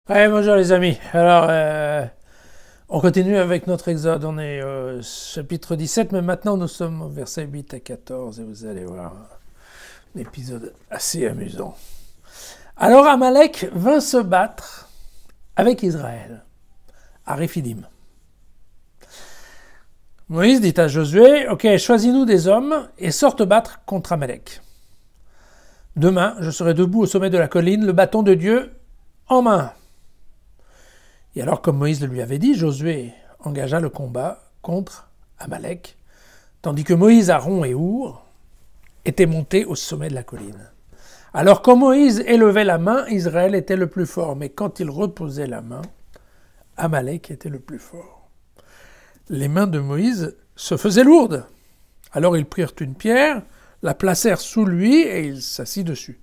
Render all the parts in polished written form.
Ouais, bonjour les amis. Alors, on continue avec notre Exode. On est au chapitre 17, mais maintenant nous sommes au verset 8 à 14 et vous allez voir un épisode assez amusant. Alors Amalek vint se battre avec Israël à Réphidim. Moïse dit à Josué, « Ok, choisis-nous des hommes et sors te battre contre Amalek. Demain, je serai debout au sommet de la colline, le bâton de Dieu en main. » Et alors, comme Moïse le lui avait dit, Josué engagea le combat contre Amalek, tandis que Moïse, Aaron et Our étaient montés au sommet de la colline. Alors, quand Moïse élevait la main, Israël était le plus fort, mais quand il reposait la main, Amalek était le plus fort. Les mains de Moïse se faisaient lourdes. Alors ils prirent une pierre, la placèrent sous lui et il s'assit dessus.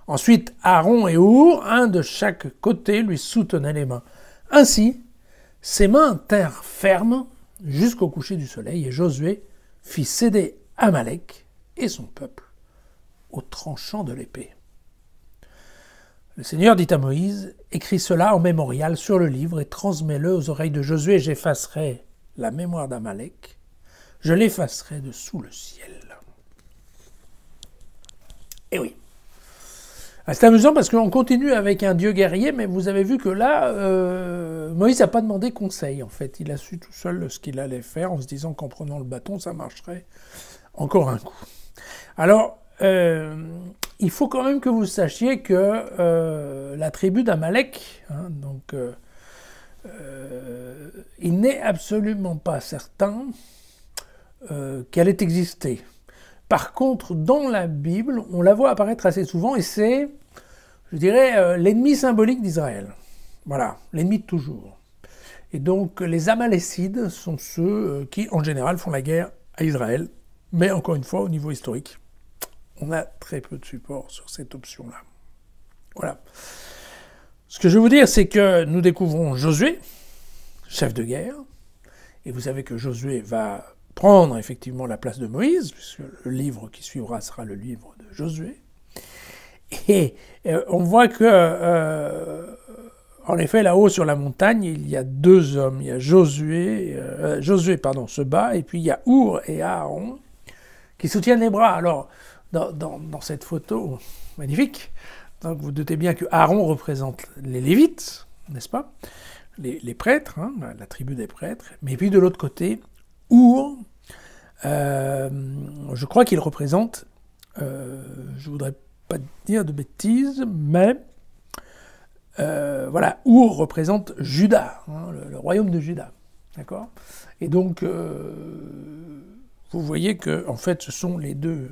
Ensuite, Aaron et Our, un de chaque côté, lui soutenaient les mains. Ainsi, ses mains tinrent fermes jusqu'au coucher du soleil, et Josué fit céder Amalek et son peuple au tranchant de l'épée. Le Seigneur dit à Moïse, « Écris cela en mémorial sur le livre et transmets-le aux oreilles de Josué, j'effacerai la mémoire d'Amalek, je l'effacerai de sous le ciel. » Eh oui. C'est amusant parce qu'on continue avec un Dieu guerrier, mais vous avez vu que là, Moïse n'a pas demandé conseil, en fait. Il a su tout seul ce qu'il allait faire, en se disant qu'en prenant le bâton, ça marcherait encore un coup. Alors, il faut quand même que vous sachiez que la tribu d'Amalek, il n'est absolument pas certain qu'elle ait existé. Par contre, dans la Bible, on la voit apparaître assez souvent et c'est, je dirais, l'ennemi symbolique d'Israël. Voilà, l'ennemi de toujours. Et donc, les Amalécides sont ceux qui, en général, font la guerre à Israël. Mais encore une fois, au niveau historique, on a très peu de support sur cette option-là. Voilà. Ce que je veux vous dire, c'est que nous découvrons Josué, chef de guerre, et vous savez que Josué va prendre effectivement la place de Moïse, puisque le livre qui suivra sera le livre de Josué. Et on voit que, en effet, là-haut sur la montagne, il y a deux hommes. Il y a Josué se bat, et puis il y a Our et Aaron qui soutiennent les bras. Alors, dans cette photo magnifique, donc vous doutez bien que Aaron représente les Lévites, n'est-ce pas, les prêtres, la tribu des prêtres, mais puis de l'autre côté, Our, je crois qu'il représente, je voudrais pas dire de bêtises, mais voilà, Our représente Juda, le royaume de Juda, d'accord. Et donc, vous voyez que en fait, ce sont les deux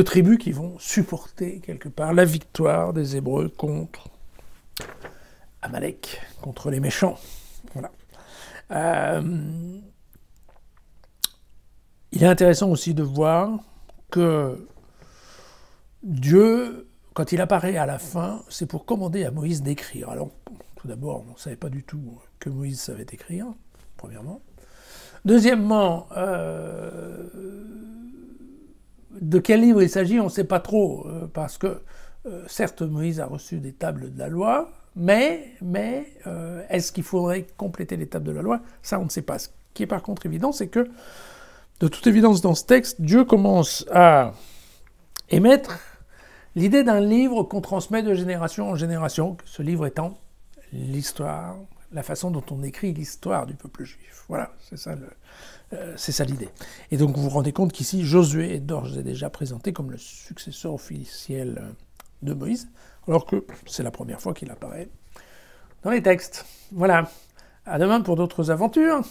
tribus qui vont supporter quelque part la victoire des Hébreux contre Amalek, contre les méchants, voilà. Il est intéressant aussi de voir que Dieu, quand il apparaît à la fin, c'est pour commander à Moïse d'écrire. Alors, tout d'abord, on ne savait pas du tout que Moïse savait écrire, premièrement. Deuxièmement, de quel livre il s'agit, on ne sait pas trop, parce que, certes, Moïse a reçu des tables de la loi, mais est-ce qu'il faudrait compléter les tables de la loi? Ça, on ne sait pas. Ce qui est par contre évident, c'est que, de toute évidence, dans ce texte, Dieu commence à émettre l'idée d'un livre qu'on transmet de génération en génération, ce livre étant l'histoire, la façon dont on écrit l'histoire du peuple juif. Voilà, c'est ça l'idée. Et donc vous vous rendez compte qu'ici, Josué est d'ores et déjà présenté comme le successeur officiel de Moïse, alors que c'est la première fois qu'il apparaît dans les textes. Voilà, à demain pour d'autres aventures.